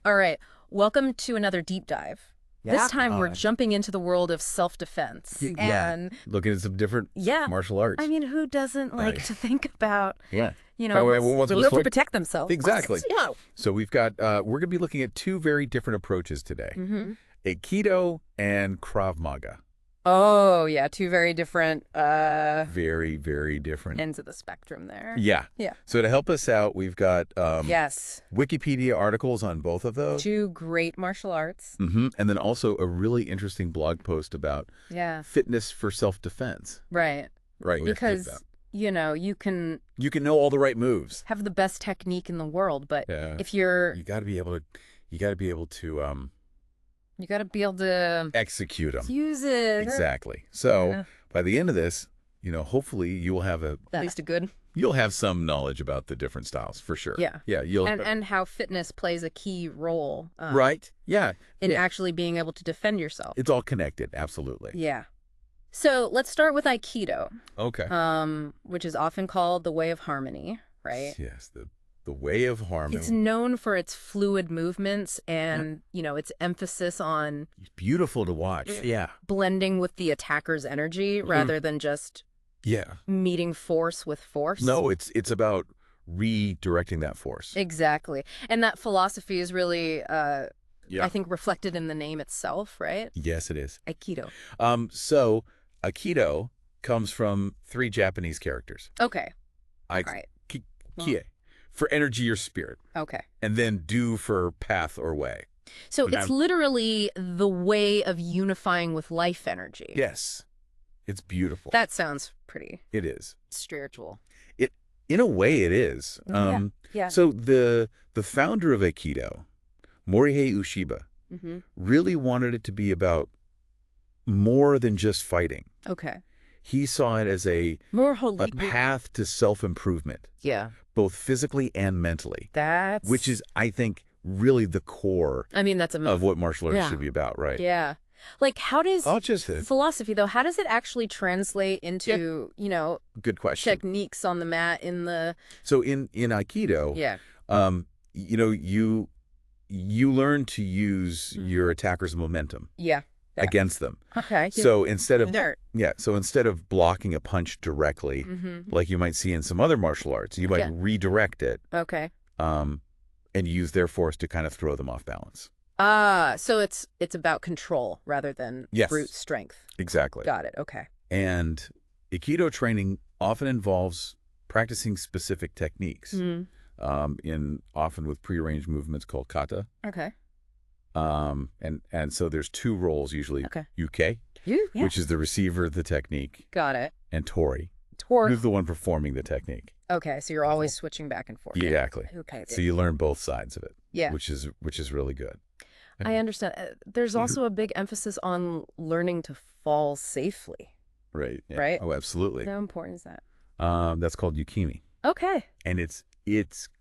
All right. Welcome to another deep dive. Yeah. This time we're jumping into the world of self-defense. Yeah. And Looking at some different yeah, martial arts. I mean, who doesn't like Right. to think about, Yeah. you By know, the way, what's being able to what- protect themselves? Exactly. Yeah. So we've got, we're going to be looking at two very different approaches today. Mm-hmm. Aikido and Krav Maga. Oh, yeah. Two very different Very, very different. ends of the spectrum there. Yeah. Yeah. So to help us out, we've got Yes. Wikipedia articles on both of those. Two great martial arts. And then also a really interesting blog post about Yeah. fitness for self-defense. Right. Right. Because, you know, you can you can know all the right moves. have the best technique in the world, but Yeah. if you're, You got to be able to, you got to be able to you got to be able to execute them. use it. Exactly. So Yeah. by the end of this, hopefully you will have At least a good. you'll have some knowledge about the different styles for sure. Yeah. Yeah. You'll And how fitness plays a key role right. Yeah. in Yeah. actually being able to defend yourself. It's all connected. Absolutely. Yeah. So let's start with Aikido, Okay. which is often called the way of harmony, right? Yes. The way of harmony. It's known for its fluid movements and, its emphasis on Beautiful to watch. Yeah. blending with the attacker's energy rather than just Yeah. meeting force with force. No, it's about redirecting that force. Exactly. And that philosophy is really, Yeah. I think, reflected in the name itself, right? Yes, it is. Aikido. So Aikido comes from three Japanese characters. Okay. I, Right. Kie, for energy or spirit, Okay. and then do for path or way. So And it's literally the way of unifying with life energy. Yes. It's beautiful. That sounds pretty It is. spiritual. In a way, it is. Yeah. So the founder of Aikido, Morihei Ueshiba, Mm-hmm. really wanted it to be about more than just fighting. Okay. He saw it as a More holistic. path to self-improvement, Yeah. both physically and mentally, That's... which is, I think, really the core I mean, that's of what martial arts Yeah. should be about, right? Yeah. Like, how does... I'll just philosophy, though, how does it actually translate into, good question. techniques on the mat in the... So in Aikido, Yeah. you learn to use your attacker's momentum Yeah. Yeah. against them. Okay. So instead of Nerd. blocking a punch directly, Mm-hmm. like you might see in some other martial arts, you might Yeah. redirect it Okay. and use their force to kind of throw them off balance. So it's about control rather than Yes. brute strength. Exactly. Got it. Okay. And Aikido training often involves practicing specific techniques, often with prearranged movements called kata. Okay. And so there's two roles usually. Okay. Yuke, Yeah. which is the receiver of the technique, Got it. and Tori, Tor. who's the one performing the technique. Okay, so you're always switching back and forth. Exactly. Okay. So you learn both sides of it, Yeah. which is really good. I understand. There's also a big emphasis on learning to fall safely. Right. Yeah. Right? Oh, absolutely. How important is that? That's called yukimi, Okay. and it's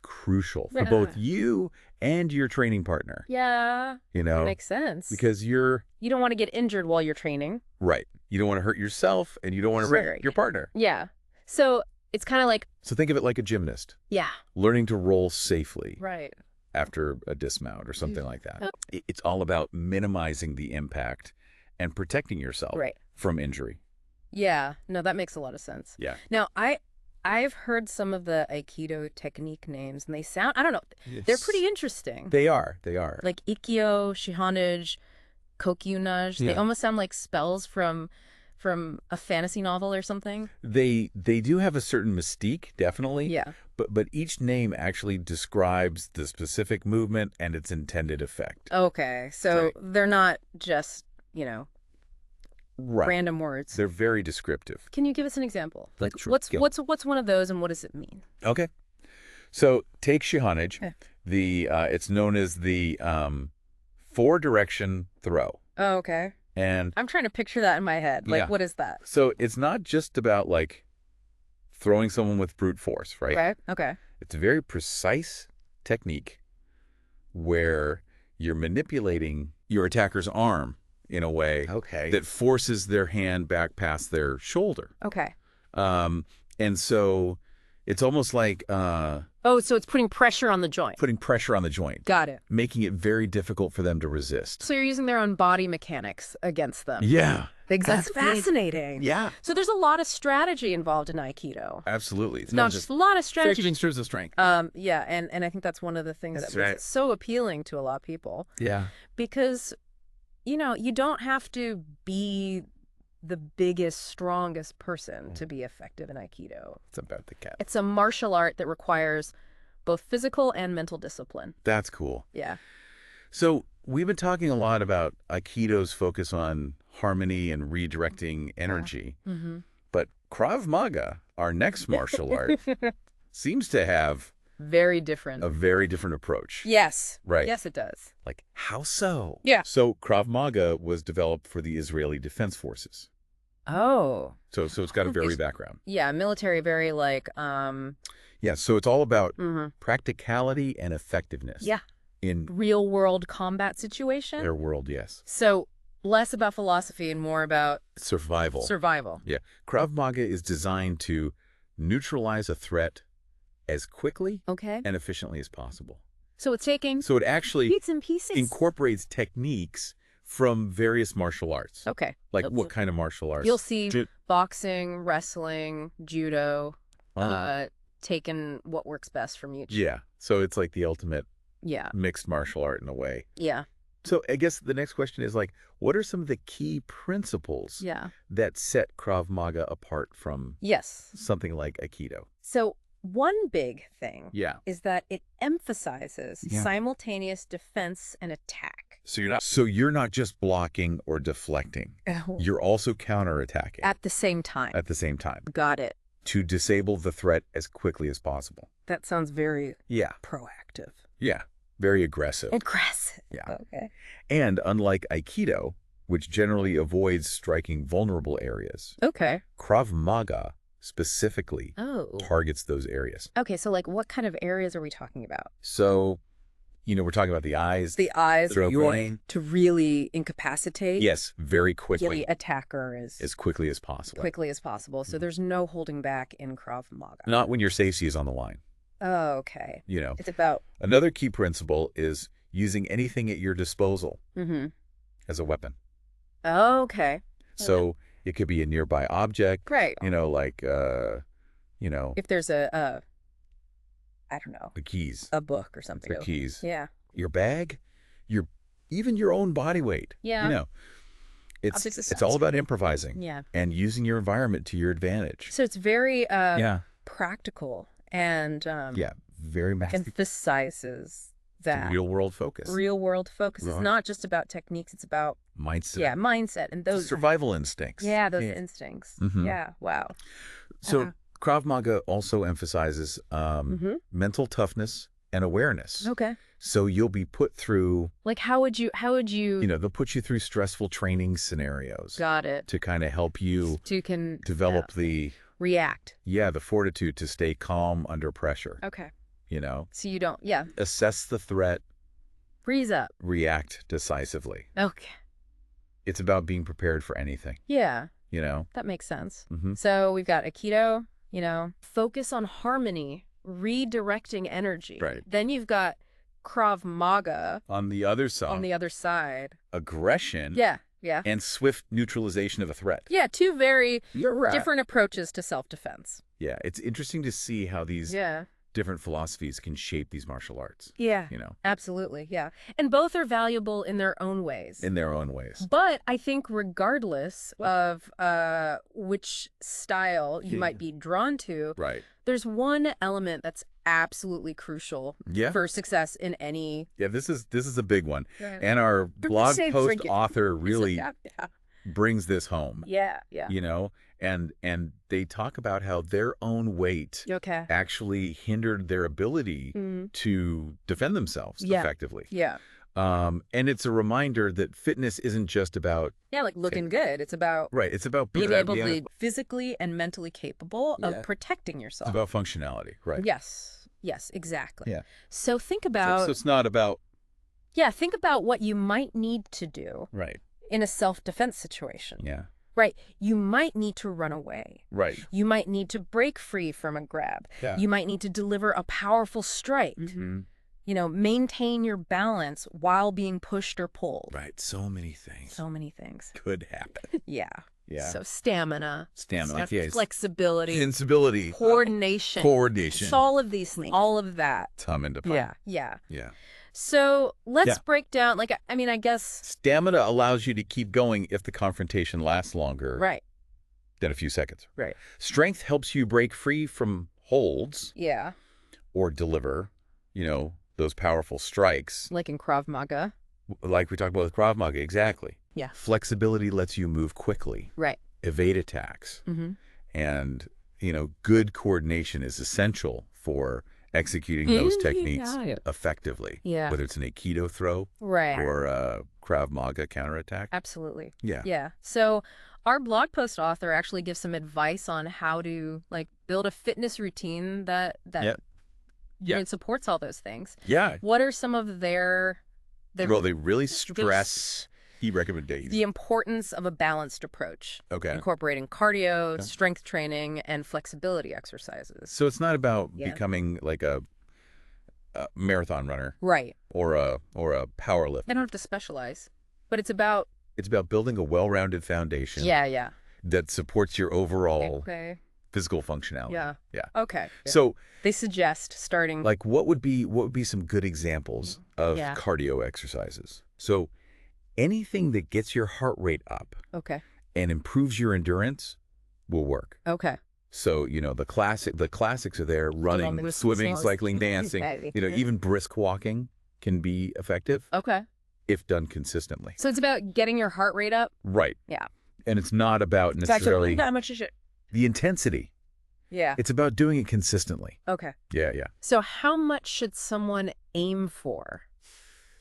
crucial for Yeah. both you and your training partner. Yeah. That makes sense. Because you don't want to get injured while you're training. right. You don't want to hurt yourself, and you don't want to Right. hurt your partner. Yeah. So it's kind of like, So think of it like a gymnast yeah. learning to roll safely Right. after a dismount or something like that. Oh. It's all about minimizing the impact and protecting yourself Right. from injury. Yeah. No, that makes a lot of sense. Yeah. Now, I've heard some of the Aikido technique names, and they sound, I don't know, they're pretty interesting. They are. Like Ikkyo, Shihanage, Kokyunage. They Yeah. almost sound like spells from a fantasy novel or something. They do have a certain mystique, definitely. Yeah. But each name actually describes the specific movement and its intended effect. Okay. So Right. they're not just, Right. random words. They're very descriptive. Can you give us an example? Like Sure. what's Yeah. what's one of those and what does it mean? Okay. So take Shihanage. Okay. It's known as the four-direction throw. Oh, okay. And I'm trying to picture that in my head. Like, Yeah. what is that? so it's not just about like throwing someone with brute force, right? Right. Okay. It's a very precise technique where you're manipulating your attacker's arm in a way that forces their hand back past their shoulder. Okay. And so It's almost like Oh, so it's putting pressure on the joint. putting pressure on the joint, Got it. making it very difficult for them to resist. So you're using their own body mechanics against them. Yeah. That's fascinating. Yeah. So there's a lot of strategy involved in Aikido. Absolutely. It's Not just a lot of strategy. in terms of strength. Yeah, and I think that's one of the things That's that makes right. it so appealing to a lot of people. Yeah. Because, you don't have to be the biggest, strongest person to be effective in Aikido. It's about the cat. It's a martial art that requires both physical and mental discipline. That's cool. Yeah. So we've been talking a lot about Aikido's focus on harmony and redirecting energy. Mm-hmm. But Krav Maga, our next martial art, seems to have Very different. a very different approach. Yes. Right. Yes, it does. Like, how so? Yeah. So Krav Maga was developed for the Israeli Defense Forces. Oh. So it's got a very background. Yeah, military, very Yeah, so it's all about mhm. practicality and effectiveness. Yeah. In Real world combat situation. their world, yes. So less about philosophy and more about Survival. survival. Yeah. Krav Maga is designed to neutralize a threat as quickly Okay. and efficiently as possible. So it's taking So it actually bits and pieces. incorporates techniques from various martial arts. Okay. Like what kind of martial arts? You'll see Ju- boxing, wrestling, judo, Uh, taking what works best from each. yeah. So it's like the ultimate Yeah. mixed martial art in a way. Yeah. So I guess the next question is like, what are some of the key principles Yeah. that set Krav Maga apart from Yes. something like Aikido? So one big thing Yeah. is that it emphasizes Yeah. simultaneous defense and attack. So you're not just blocking or deflecting. You're also counterattacking At the same time. at the same time Got it. to disable the threat as quickly as possible. That sounds very Yeah. proactive. Yeah. Very aggressive. Aggressive. Yeah. Okay. And unlike Aikido, which generally avoids striking vulnerable areas, Okay. Krav Maga specifically Oh. targets those areas. Okay, so like what kind of areas are we talking about? So, we're talking about the eyes. The eyes throat, brain. to really incapacitate Yes, very quickly. the attacker As quickly as possible. quickly as possible. So there's no holding back in Krav Maga. Not when your safety is on the line. Oh, okay. You know. It's about Another key principle is using anything at your disposal mm-hmm. as a weapon. Oh, okay. So it could be a nearby object, Great. like, If there's I don't know, the keys. a book or something. The keys. Yeah. Your bag, even your own body weight. Yeah. It's Objects of it's all size. about improvising Yeah. and using your environment to your advantage. So it's very Yeah. practical and Yeah. Very massive. emphasizes that Real world focus. real world focus. It's Right. not just about techniques. It's about Mindset. mindset and those Survival instincts. those instincts. Mhm. Yeah. Wow. So Uh-huh. Krav Maga also emphasizes Mm-hmm. mental toughness and awareness. Okay. So you'll be put through, Like how would you they'll put you through stressful training scenarios got it to kind of help you so you can develop react. the fortitude to stay calm under pressure. Okay. So you don't assess the threat, freeze up. react decisively. Okay. It's about being prepared for anything, Yeah, you know? that makes sense. Mm-hmm. So we've got Aikido, focus on harmony, redirecting energy. Right. Then you've got Krav Maga On the other side, on the other side. aggression Yeah. Yeah. and swift neutralization of a threat. Yeah, two very You're right. different approaches to self-defense. Yeah, it's interesting to see how these Yeah. different philosophies can shape these martial arts, Yeah. Absolutely. Yeah. And both are valuable in their own ways. in their own ways. But I think regardless of which style you might be drawn to, Right. there's one element that's absolutely crucial Yeah. for success in any... Yeah, this is a big one. Right. And our blog Say post drink it. author really Yeah. brings this home. Yeah. Yeah. And they talk about how their own weight Okay. actually hindered their ability Mm. to defend themselves Yeah. effectively. Yeah. And it's a reminder that fitness isn't just about Yeah, like looking good. It's about right. It's about being able to it's be physically and mentally capable Yeah. of protecting yourself. about functionality, right? Yes. Yes, exactly. Yeah. So think So, about so it's not about think about what you might need to do right. in a self-defense situation. Yeah. Right. You might need to run away. Right. You might need to break free from a grab. Yeah. You might need to deliver a powerful strike. Maintain your balance while being pushed or pulled. Right. So many things. So many things. Could happen. Yeah. Yeah. So stamina. Flexibility. Instability. Coordination. It's all of these things. All of that. Come into play. Yeah. Yeah. So let's break down, I guess. Stamina allows you to keep going if the confrontation lasts longer than a few seconds. Right. Strength helps you break free from holds. Yeah. Or deliver, those powerful strikes. Like in Krav Maga. Like we talked about with Krav Maga, exactly. Yeah. Flexibility lets you move quickly. Right. Evade attacks. And, good coordination is essential for executing those techniques effectively. Yeah. Whether it's an Aikido throw or a Krav Maga counterattack. Absolutely. Yeah. Yeah. So our blog post author actually gives some advice on how to build a fitness routine that it supports all those things. Yeah. What are some of their well, they really stress key recommendations. The importance of a balanced approach. Okay. Incorporating cardio, strength training, and flexibility exercises. So it's not about becoming like a marathon runner. Right. Or a power lifter. They don't have to specialize. But it's about building a well-rounded foundation. Yeah. That supports your overall physical functionality. Yeah. Okay. So they suggest starting what would be some good examples of cardio exercises? So anything that gets your heart rate up and improves your endurance will work. Okay. So, the classics are there: running, swimming, cycling, dancing, even brisk walking can be effective. Okay. If done consistently. So it's about getting your heart rate up? Right. Yeah. And it's not about necessarily not much is it? The intensity. Yeah. It's about doing it consistently. Okay. Yeah. So how much should someone aim for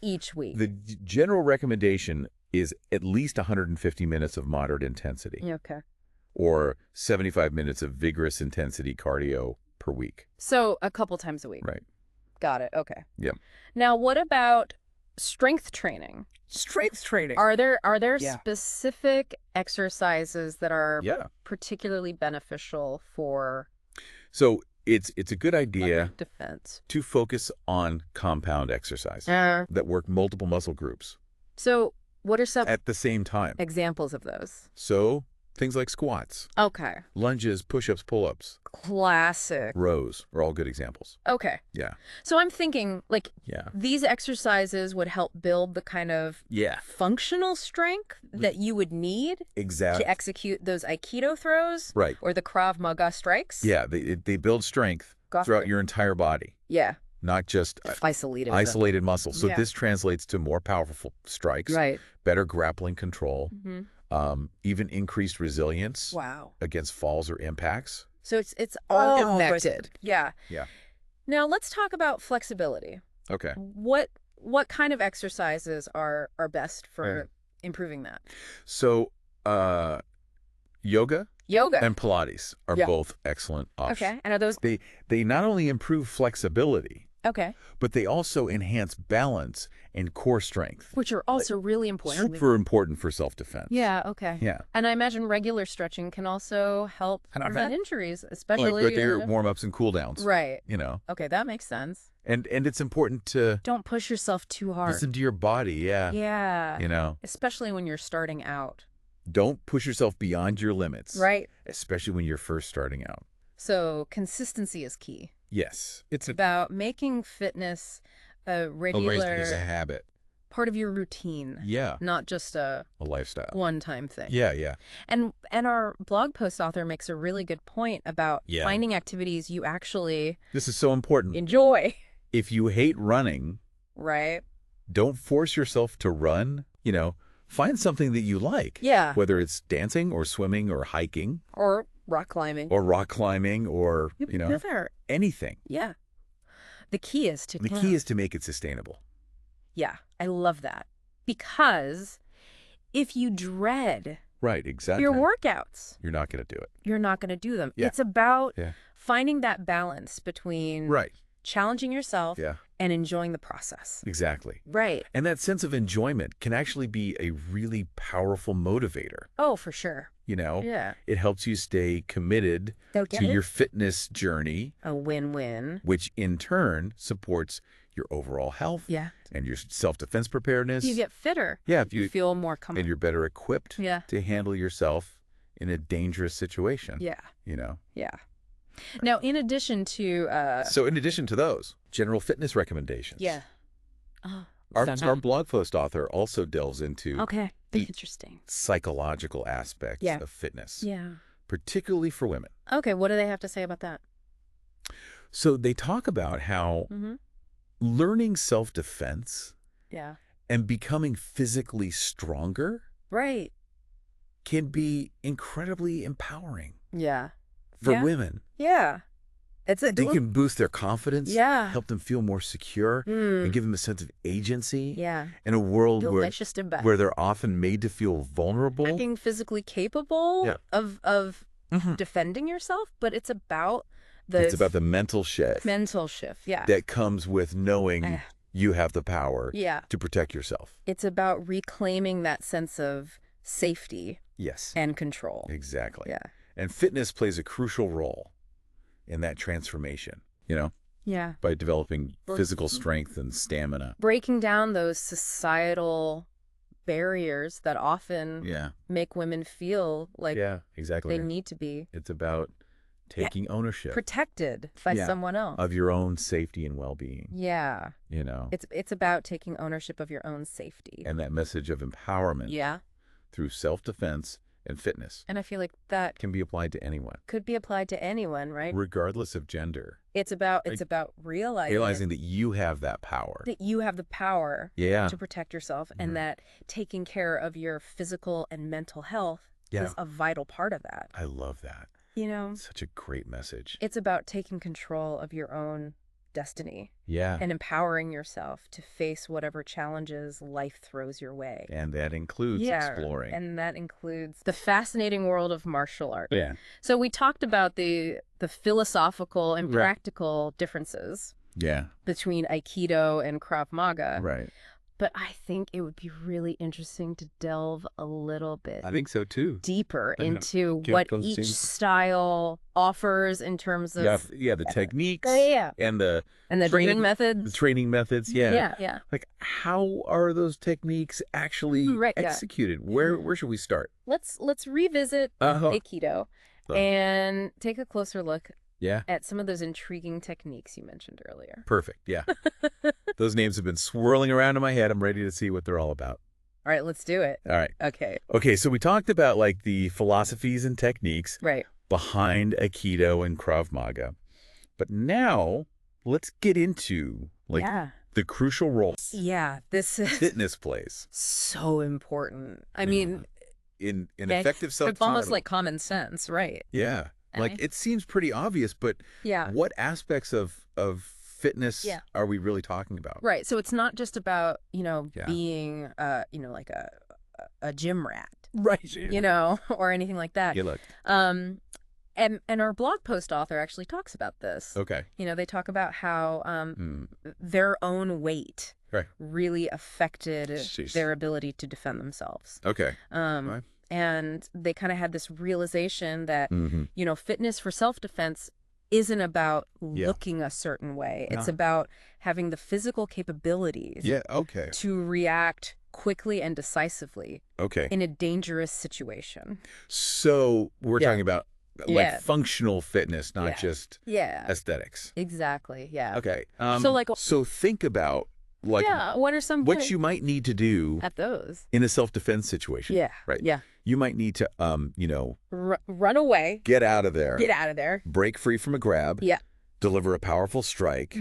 each week? The general recommendation is at least 150 minutes of moderate intensity. Okay. Or 75 minutes of vigorous intensity cardio per week. So a couple times a week. Right. Got it. Okay. Yep. Now, what about strength training? Strength training. Are there specific exercises that are particularly beneficial for? So it's a good idea defense to focus on compound exercise that work multiple muscle groups. So what are some at the same time examples of those? So things like squats, lunges, push-ups, pull-ups, classic rows are all good examples. Okay. Yeah. So I'm thinking these exercises would help build the kind of functional strength that you would need to execute those Aikido throws or the Krav Maga strikes. Yeah, they build strength throughout your entire body. Yeah. Not just isolated muscles. So this translates to more powerful strikes, better grappling control, even increased resilience against falls or impacts. So it's all connected. Yeah. Yeah. Now let's talk about flexibility. Okay. What kind of exercises are best for improving that? So yoga and Pilates are both excellent options. Okay. And are those they not only improve flexibility, but they also enhance balance and core strength, which are also really important. Super important for self-defense. Yeah, okay. Yeah. And I imagine regular stretching can also help prevent injuries, especially like your warm-ups and cool-downs. Right. Okay, that makes sense. And it's important to don't push yourself too hard. Listen to your body, Yeah. Especially when you're starting out. Don't push yourself beyond your limits. Right. Especially when you're first starting out. So consistency is key. Yes. It's about making fitness a regular a habit. Part of your routine. Yeah. Not just a lifestyle. One-time thing. Yeah. And our blog post author makes a really good point about finding activities you actually This is so important. Enjoy. If you hate running, don't force yourself to run, find something that you like. Yeah. Whether it's dancing or swimming or hiking. Or rock climbing. Or anything. Yeah. The key is to make it sustainable. Yeah. I love that. Because if you dread your workouts, you're not going to do it. You're not going to do them. Yeah. It's about finding that balance between challenging yourself and enjoying the process. Exactly. Right. And that sense of enjoyment can actually be a really powerful motivator. Oh, for sure. Yeah. It helps you stay committed to your fitness journey. A win-win. Which in turn supports your overall health. Yeah. And your self-defense preparedness. You get fitter. Yeah. You feel more comfortable. And you're better equipped to handle yourself in a dangerous situation. Yeah. Yeah. Now, in addition to... So in addition to those, general fitness recommendations. Yeah. Our blog post author also delves into interesting psychological aspects of fitness. Yeah. Particularly for women. Okay, what do they have to say about that? So they talk about how learning self-defense and becoming physically stronger can be incredibly empowering for women. Yeah. They can boost their confidence, help them feel more secure, and give them a sense of agency in a world where they're often made to feel vulnerable. Being physically capable of defending yourself, but it's about the mental shift. That comes with knowing you have the power to protect yourself. It's about reclaiming that sense of safety and control. Exactly. Yeah. And fitness plays a crucial role in that transformation, by developing physical strength and stamina. Breaking down those societal barriers that often make women feel like they need to be. It's about taking ownership. Protected by someone else. Of your own safety and well-being. Yeah. It's about taking ownership of your own safety. And that message of empowerment through self-defense and fitness. And I feel like that can be applied to anyone. Could be applied to anyone, right? Regardless of gender. It's about realizing that you have that power. That you have the power to protect yourself, and that taking care of your physical and mental health is a vital part of that. I love that. Such a great message. It's about taking control of your own destiny. Yeah. And empowering yourself to face whatever challenges life throws your way. And that includes exploring. And that includes the fascinating world of martial art. Yeah. So we talked about the philosophical and practical differences between Aikido and Krav Maga. Right. But I think it would be really interesting to delve a little bit. I think so too. Deeper into what each style offers in terms of the techniques and the training methods. The training methods, yeah. Like, how are those techniques actually executed? Where should we start? Let's revisit Aikido and take a closer look at some of those intriguing techniques you mentioned earlier. Perfect. Yeah. Those names have been swirling around in my head. I'm ready to see what they're all about. All right, let's do it. All right. Okay, so we talked about like the philosophies and techniques behind Aikido and Krav Maga. But now let's get into the crucial role this is fitness plays. So important. I mean, in effective self-autonomy. It's almost like common sense, right? Yeah. Like, it seems pretty obvious, but what aspects of fitness are we really talking about? Right. So it's not just about, being, like a gym rat. Right. Or anything like that. Yeah, look. And our blog post author actually talks about this. Okay. They talk about how their own weight really affected their ability to defend themselves. Okay. Right. And they kind of had this realization that, fitness for self-defense isn't about looking a certain way. It's about having the physical capabilities to react quickly and decisively in a dangerous situation. So we're talking about like functional fitness, not just aesthetics. Exactly. Yeah. Okay. So think about what you might need to do at those in a self-defense situation. Yeah. Right. Yeah. You might need to, run away. Get out of there. Get out of there. Break free from a grab. Yeah. Deliver a powerful strike.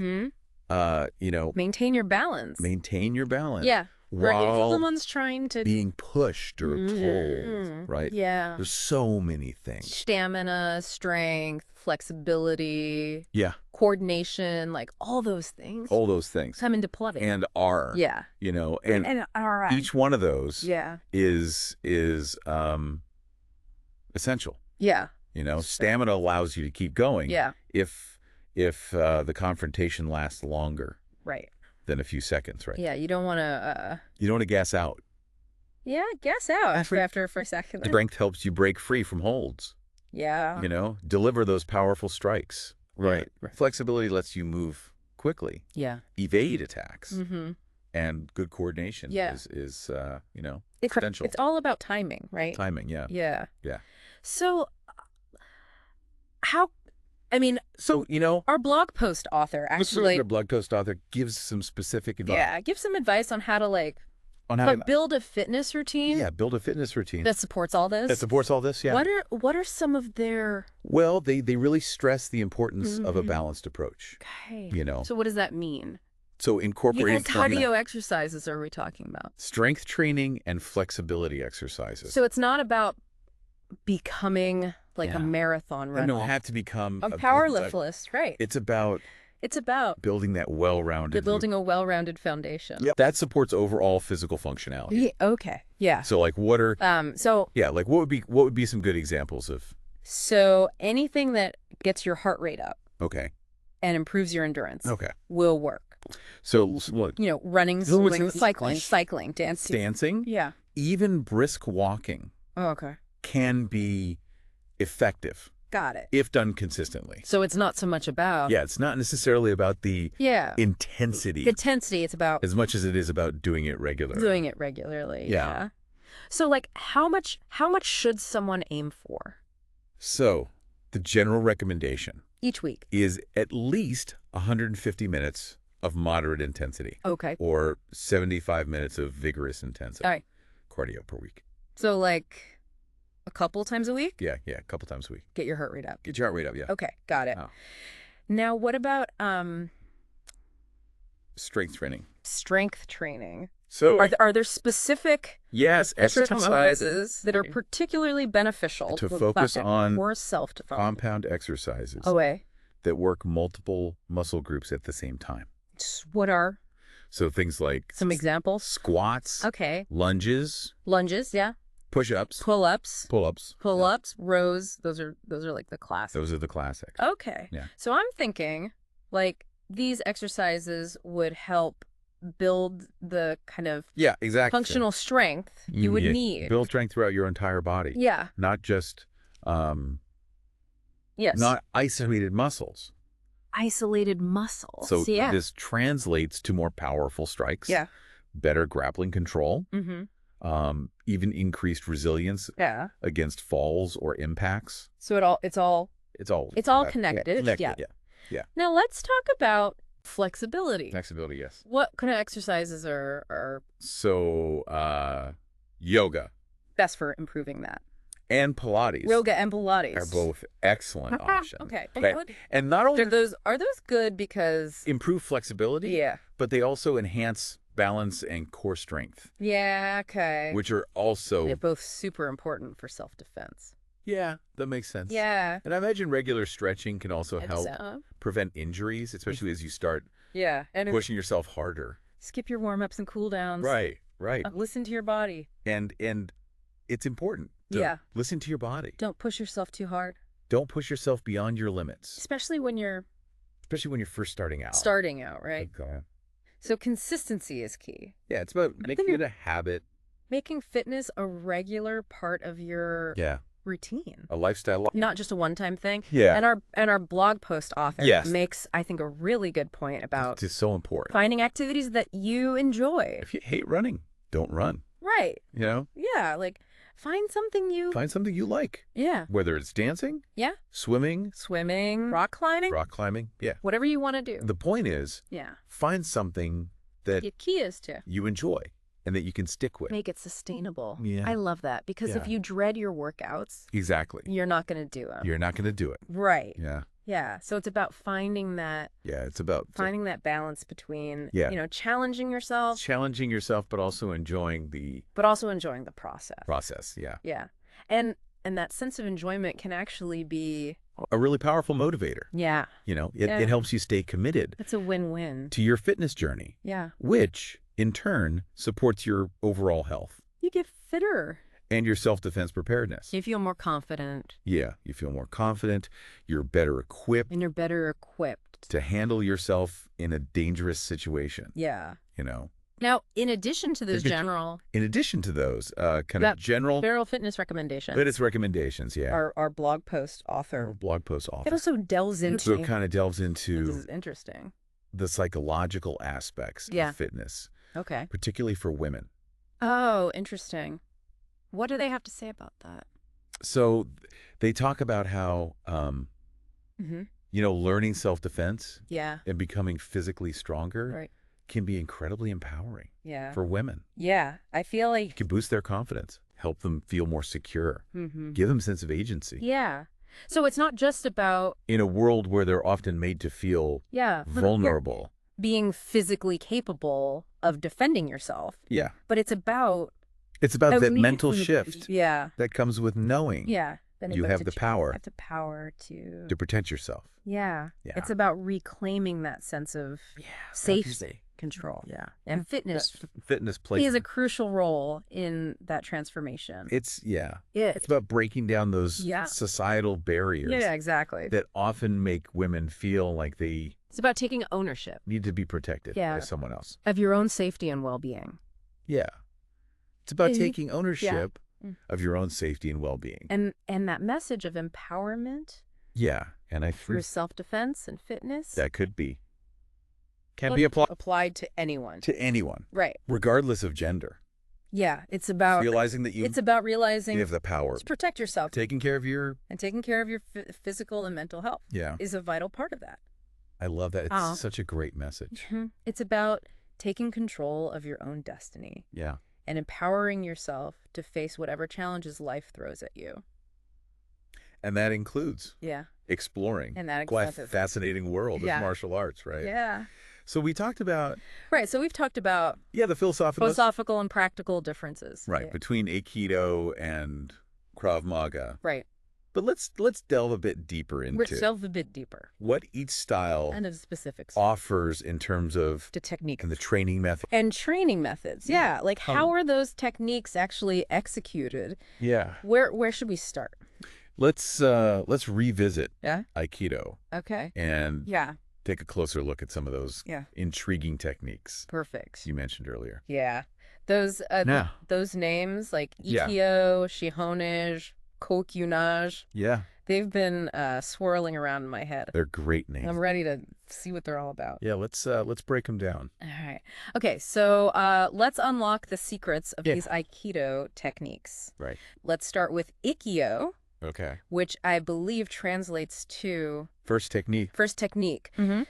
Maintain your balance. Yeah. While someone's trying to being pushed or pulled, right? Yeah. There's so many things. Stamina, strength, flexibility. Yeah. Coordination, like all those things. All those things come into play. And are. Yeah. And are. Each one of those. Is essential. Yeah. Stamina allows you to keep going. Yeah. If the confrontation lasts longer. Right. Than a few seconds, right? Yeah, you don't want to... you don't want to gas out. Yeah, gas out after for a second. Strength helps you break free from holds. Yeah. Deliver those powerful strikes. Right. Flexibility lets you move quickly. Yeah. Evade attacks. And good coordination is essential. It's all about timing, right? Timing, yeah. Yeah. Yeah. So our blog post author actually... Our blog post author gives some specific advice. Yeah, give some advice on how to build a fitness routine. Yeah, build a fitness routine. That supports all this. Yeah. What are some of their... Well, they really stress the importance of a balanced approach. Okay. So what does that mean? So incorporating... What cardio exercises are we talking about? Strength training and flexibility exercises. So it's not about becoming a marathon runner. You don't have to become a powerlifter, right? It's about building that well-rounded... Building a well-rounded foundation. Yep. That supports overall physical functionality. Yeah, okay. Yeah. So what are... what would be some good examples of... So anything that gets your heart rate up. Okay. And improves your endurance. Okay. Will work. So what? Running, swimming, cycling, dancing. Yeah. Even brisk walking. Oh, okay. Can be effective. Got it. If done consistently. So it's not so much about... Yeah, it's not necessarily about the intensity. It's about... As much as it is about doing it regularly. Yeah. So how much should someone aim for? So the general recommendation... Each week. Is at least 150 minutes of moderate intensity. Okay. Or 75 minutes of vigorous intensity. All right. Cardio per week. So a couple times a week? Yeah, a couple times a week. Get your heart rate up. Yeah. Okay, got it. Oh. Now, what about strength training? Strength training. So are there specific exercises that are particularly beneficial to focus on or self-development compound exercises that work multiple muscle groups at the same time? What are? So things like some examples: squats, lunges, yeah, push-ups, pull-ups, rows. Those are the classics. Those are the classics. Okay. Yeah. So I'm thinking these exercises would help build the kind of functional strength you would need. Build strength throughout your entire body. Yeah. Not just not isolated muscles. So this translates to more powerful strikes. Yeah. Better grappling control. Mm-hmm. Even increased resilience against falls or impacts. So it's all connected. Yeah. Now let's talk about flexibility. Yes. What kind of exercises are... So, yoga. Best for improving that. And Pilates. Yoga and Pilates. Are both excellent options. Okay. And not only... Are those good because... Improve flexibility? Yeah. But they also enhance balance and core strength. Yeah, okay. Which are also... They're both super important for self-defense. Yeah, that makes sense. Yeah. And I imagine regular stretching can also help prevent injuries, especially as you start pushing yourself harder. Skip your warm-ups and cool-downs. Right. Listen to your body. And it's important to listen to your body. Don't push yourself too hard. Don't push yourself beyond your limits. Especially when you're first starting out. Right? Okay. So consistency is key. Yeah, it's about making it a habit. Making fitness a regular part of your routine. A lifestyle. Not just a one-time thing. Yeah. And our blog post author makes, I think, a really good point about it's so important. Finding activities that you enjoy. If you hate running, don't run. Right. Yeah, find something you like. Yeah. Whether it's dancing. Yeah. Swimming. Rock climbing. Yeah. Whatever you want to do. The point is, find something that the key is to you enjoy and that you can stick with. Make it sustainable. Yeah. I love that because if you dread your workouts, you're not going to do them. You're not going to do it. Right. Yeah. Yeah. So it's about finding that. Yeah, it's about finding that balance between, challenging yourself, but also enjoying the process. Yeah. Yeah. And that sense of enjoyment can actually be a really powerful motivator. Yeah. It helps you stay committed. It's a win-win to your fitness journey. Yeah. Which in turn supports your overall health. You get fitter. And your self-defense preparedness. You feel more confident. Yeah, you feel more confident. You're better equipped. And you're better equipped. To handle yourself in a dangerous situation. Yeah. Now, in addition to those general general fitness recommendations, our blog post author, it also delves into. So it kind of delves into. This is interesting. The psychological aspects of fitness. Okay. Particularly for women. Oh, interesting. What do they have to say about that? So they talk about how, learning self-defense and becoming physically stronger can be incredibly empowering for women. Yeah. I feel like... It can boost their confidence, help them feel more secure, give them a sense of agency. Yeah. So it's not just about... In a world where they're often made to feel vulnerable. Being physically capable of defending yourself. Yeah. But it's about... It's about that mental shift that comes with knowing you have the power. Have the power to protect yourself. Yeah. It's about reclaiming that sense of safety, control. Yeah. And fitness plays a crucial role in that transformation. It's about breaking down those societal barriers. Yeah, exactly. That often make women feel like they... It's about taking ownership. Need to be protected by someone else. Of your own safety and well-being. Yeah. It's about taking ownership of your own safety and well-being. And that message of empowerment. Yeah. And through self-defense and fitness. That could be. Can be applied to anyone. To anyone. Right. Regardless of gender. Yeah. It's about realizing that you have the power to protect yourself. Taking care of your physical and mental health. Yeah. Is a vital part of that. I love that. It's such a great message. It's about taking control of your own destiny. Yeah. And empowering yourself to face whatever challenges life throws at you. And that includes exploring quite a fascinating world of martial arts, right? Yeah. So we talked about... Right, so we've talked about... the philosophical and practical differences. Right, between Aikido and Krav Maga. Right. But let's delve a bit deeper into... Let's delve a bit deeper. What each style... And of specifics. ...offers in terms of... The technique. And the training method. And training methods, yeah. Like, how are those techniques actually executed? Yeah. Where should we start? Let's revisit Aikido. Okay. And take a closer look at some of those intriguing techniques. Perfect. You mentioned earlier. Yeah. Those names like Ikkyo, Shihonage, Kokyunage. Yeah. They've been swirling around in my head. They're great names. I'm ready to see what they're all about. Yeah, let's break them down. All right. Okay, so let's unlock the secrets of these Aikido techniques. Right. Let's start with Ikkyo. Okay. Which I believe translates to... First technique.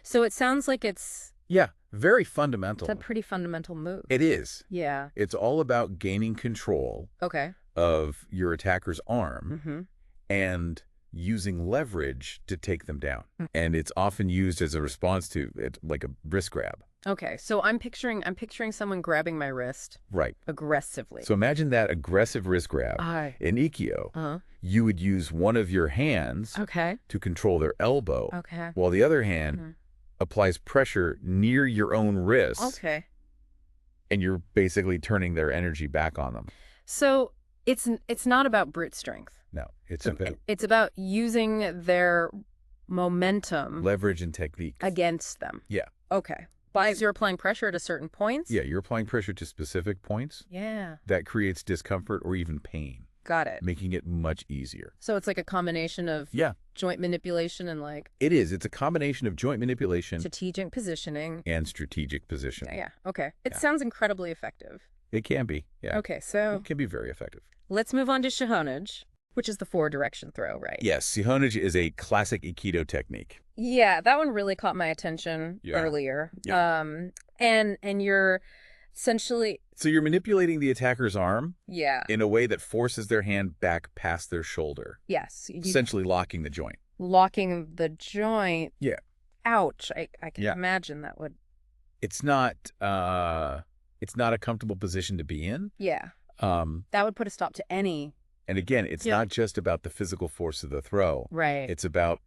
So it sounds like it's... Yeah, very fundamental. It's a pretty fundamental move. It is. Yeah. It's all about gaining control of your attacker's arm and using leverage to take them down. And it's often used as a response to it, like a wrist grab. Okay, so I'm picturing someone grabbing my wrist. Right. Aggressively. So imagine that aggressive wrist grab. In Ikkyo, you would use one of your hands to control their elbow, while the other hand applies pressure near your own wrist. Okay. And you're basically turning their energy back on them. So it's not about brute strength. No, it's about using their momentum, leverage and technique against them. Yeah. Okay. You're applying pressure at a certain points? Yeah, you're applying pressure to specific points. Yeah. That creates discomfort or even pain. Got it. Making it much easier. So it's like a combination of joint manipulation and like... It is. It's a combination of joint manipulation. Strategic positioning. And strategic positioning. Yeah. Okay. It sounds incredibly effective. It can be. Yeah. Okay, so... It can be very effective. Let's move on to Shihonage, which is the four-direction throw, right? Yes. Shihonage is a classic Aikido technique. Yeah, that one really caught my attention earlier. Yeah. And you're essentially... So you're manipulating the attacker's arm in a way that forces their hand back past their shoulder. Yes. Essentially locking the joint. Locking the joint. Yeah. Ouch. I can imagine that would... It's not a comfortable position to be in. Yeah. That would put a stop to any... And again, it's not just about the physical force of the throw. Right. It's about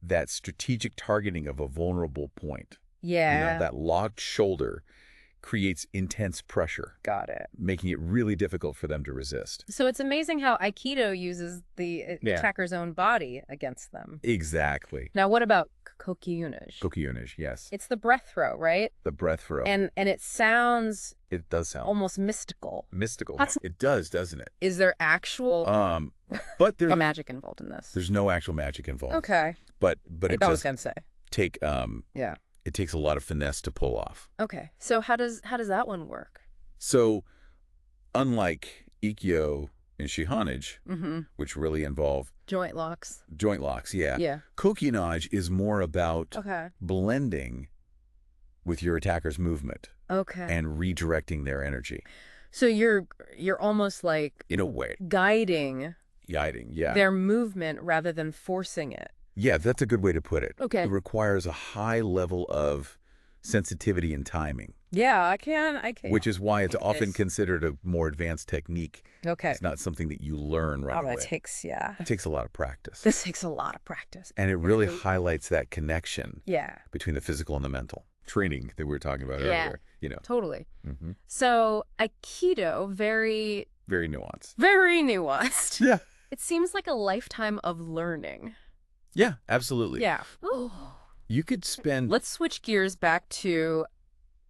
that strategic targeting of a vulnerable point. Yeah. That locked shoulder creates intense pressure. Got it. Making it really difficult for them to resist. So it's amazing how Aikido uses the attacker's own body against them. Exactly. Now, what about kokyunage? Kokyunage, yes. It's the breath throw, right? The breath throw. And it sounds... It does sound... almost mystical. Mystical. It does, doesn't it? Is there actual... but there's... magic involved in this? There's no actual magic involved. Okay. But it I was going to say. Take... It takes a lot of finesse to pull off. Okay. So how does that one work? So, unlike Ikkyo and Shihanage, which really involve... joint locks. Joint locks, yeah. Yeah. Kokyunage is more about blending with your attacker's movement. Okay. And redirecting their energy. So you're almost like... in a way. Guiding, yeah. Their movement rather than forcing it. Yeah, that's a good way to put it. Okay. It requires a high level of sensitivity and timing. Yeah, I can. Which is why it's often considered a more advanced technique. Okay. It's not something that you learn right away. It takes a lot of practice. This takes a lot of practice. And it really highlights that connection Yeah. between the physical and the mental. Training that we were talking about earlier. You know. Totally. So Aikido, very... very nuanced. Very nuanced. Yeah. It seems like a lifetime of learning. Yeah, absolutely. Yeah. You could spend... let's switch gears back to...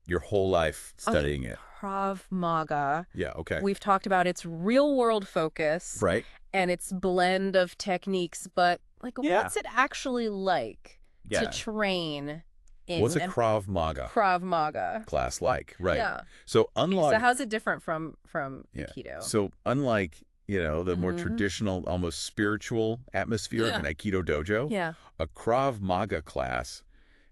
your whole life studying it. Krav Maga. Yeah, okay. We've talked about its real-world focus. Right. And its blend of techniques, but what's it actually like to train in... what's a Krav Maga? Krav Maga. Class like, right. Yeah. So how's it different from Aikido? So unlike... the more traditional, almost spiritual atmosphere of an Aikido dojo. Yeah. A Krav Maga class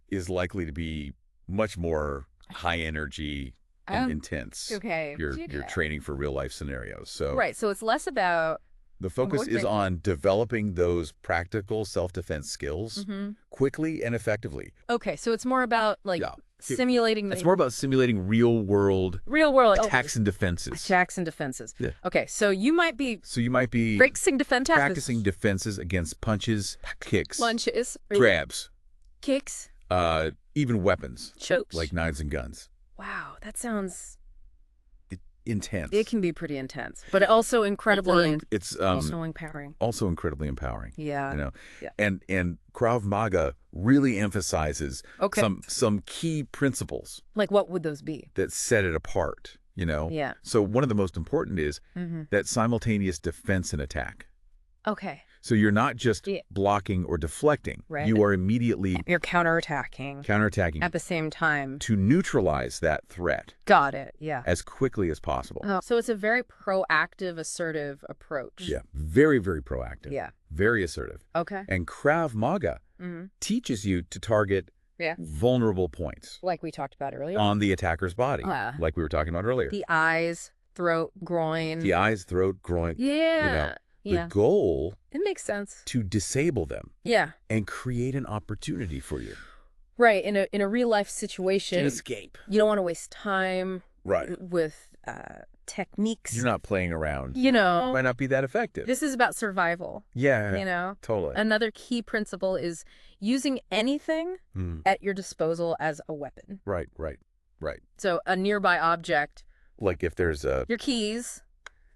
is likely to be much more high energy and intense. Okay. You're training for real life scenarios. So right. So it's less about... the focus is on developing those practical self-defense skills quickly and effectively. Okay. So it's more about simulating... it's more about simulating real world attacks and defenses. Attacks and defenses. Yeah. Okay. So you might be practicing defenses against punches, kicks, lunges, grabs, kicks, even weapons, chokes, like knives and guns. Wow, that sounds intense. It can be pretty intense, but also incredibly it's also empowering. Also incredibly empowering. Yeah. Yeah. And Krav Maga really emphasizes some key principles. Like what would those be? That set it apart, Yeah. So one of the most important is that simultaneous defense and attack. Okay. So you're not just blocking or deflecting. Right. You are immediately... you're counterattacking. At the same time. To neutralize that threat. Got it. Yeah. As quickly as possible. Oh, so it's a very proactive, assertive approach. Yeah. Very, very proactive. Yeah. Very assertive. Okay. And Krav Maga teaches you to target vulnerable points. Like we talked about earlier. On the attacker's body. Like we were talking about earlier. The eyes, throat, groin. The eyes, throat, groin. Yeah. The goal... it makes sense. To disable them. Yeah. And create an opportunity for you. Right. In a real life situation. To escape. You don't want to waste time. Right. With techniques. You're not playing around. It might not be that effective. This is about survival. Yeah. Totally. Another key principle is using anything at your disposal as a weapon. Right. So a nearby object. Like if there's your keys.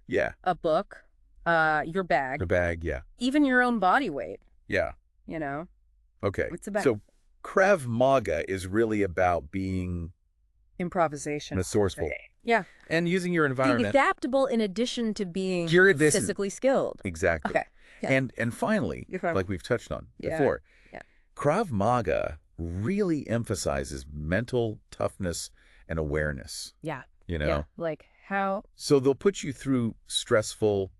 Yeah. A book. Your bag. A bag, yeah. Even your own body weight. Yeah. Okay. It's about... so Krav Maga is really about being... improvisation. Resourceful. Yeah. And using your environment. Being adaptable in addition to being physically skilled. Exactly. Okay. Yeah. And finally, like we've touched on before, Krav Maga really emphasizes mental toughness and awareness. Yeah. Like how... so they'll put you through stressful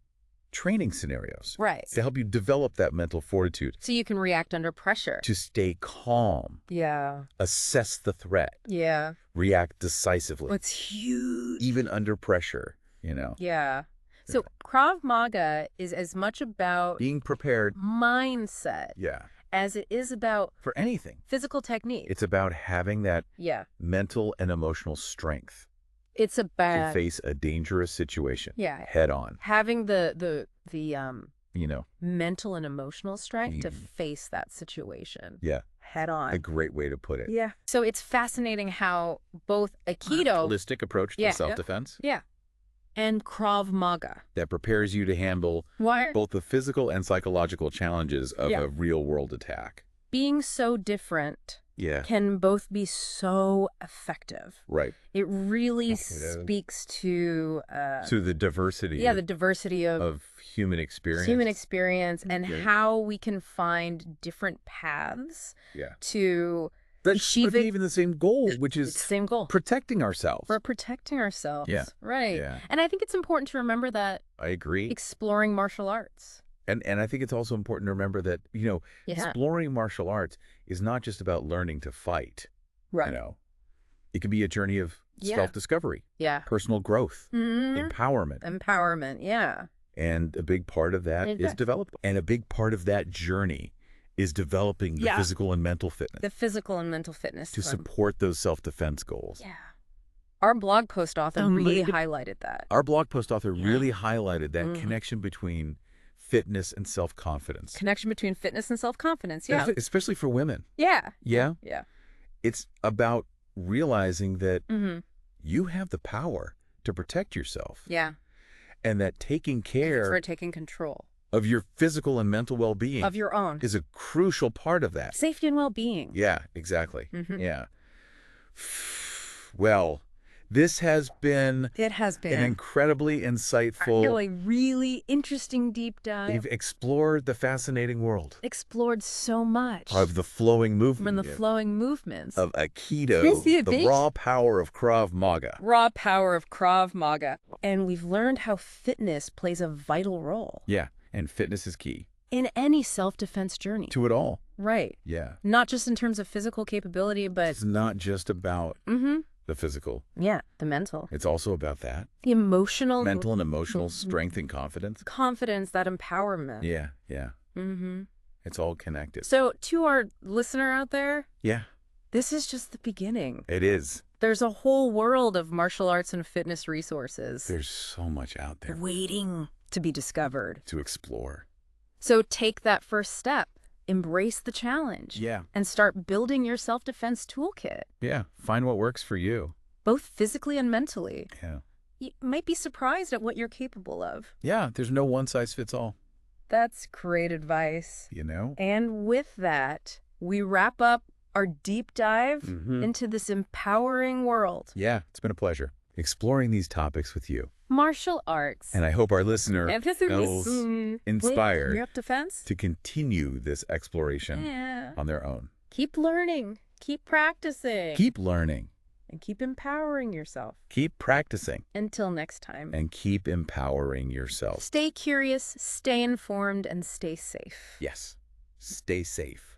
training scenarios. Right. To help you develop that mental fortitude. So you can react under pressure. To stay calm. Yeah. Assess the threat. Yeah. React decisively. It's huge. Even under pressure, Yeah. So Krav Maga is as much about... being prepared. Mindset. Yeah. As it is about... for anything. Physical technique. It's about having that mental and emotional strength. It's about... to face a dangerous situation. Yeah. Head on. Having the mental and emotional strength to face that situation. Yeah. head on. A great way to put it. Yeah. So it's fascinating how both Aikido... holistic approach to self-defense. Yeah. And Krav Maga. That prepares you to handle both the physical and psychological challenges of a real-world attack. Being so different can both be so effective. Right. It really speaks to the diversity. Yeah, the diversity of human experience. Human experience and how we can find different paths to achieve even the same goal, which is same goal. Protecting ourselves. We're protecting ourselves. Yeah. Right. Yeah. And I think it's important to remember that. I agree. Exploring martial arts. And I think it's also important to remember that, exploring martial arts is not just about learning to fight. Right. It can be a journey of self-discovery. Yeah. Personal growth. Empowerment. Empowerment, yeah. And a big part of that is development. And a big part of that journey is developing the physical and mental fitness. The physical and mental fitness. To support those self-defense goals. Yeah. Our blog post author really highlighted that. Our blog post author really highlighted that connection between fitness and self-confidence. Connection between fitness and self-confidence, yeah. Especially for women. Yeah. Yeah? Yeah. It's about realizing that you have the power to protect yourself. Yeah. And that taking care for taking control of your physical and mental well-being of your own is a crucial part of that. Safety and well-being. Yeah, exactly. Yeah. Well, this has been an incredibly insightful, really interesting deep dive. We've explored the fascinating world. Explored so much. Of the flowing movement. From the flowing movements. Of Aikido, the raw power of Krav Maga. Raw power of Krav Maga. And we've learned how fitness plays a vital role. Yeah, and fitness is key. In any self-defense journey. To it all. Right. Yeah. Not just in terms of physical capability, but... It's not just about... the physical. Yeah, the mental. It's also about that. The emotional. Mental and emotional strength and confidence. Confidence, that empowerment. Yeah, yeah. It's all connected. So to our listener out there. Yeah. This is just the beginning. It is. There's a whole world of martial arts and fitness resources. There's so much out there. Waiting to be discovered. To explore. So take that first step. Embrace the challenge. Yeah. And start building your self-defense toolkit. Yeah. Find what works for you. Both physically and mentally. Yeah. You might be surprised at what you're capable of. Yeah. There's no one size fits all. That's great advice. And with that, we wrap up our deep dive into this empowering world. Yeah. It's been a pleasure exploring these topics with you. Martial arts. And I hope our listener feels inspired your defense to continue this exploration on their own. Keep learning. Keep practicing. Keep learning. And keep empowering yourself. Keep practicing. Until next time. And keep empowering yourself. Stay curious, stay informed, and stay safe. Yes. Stay safe.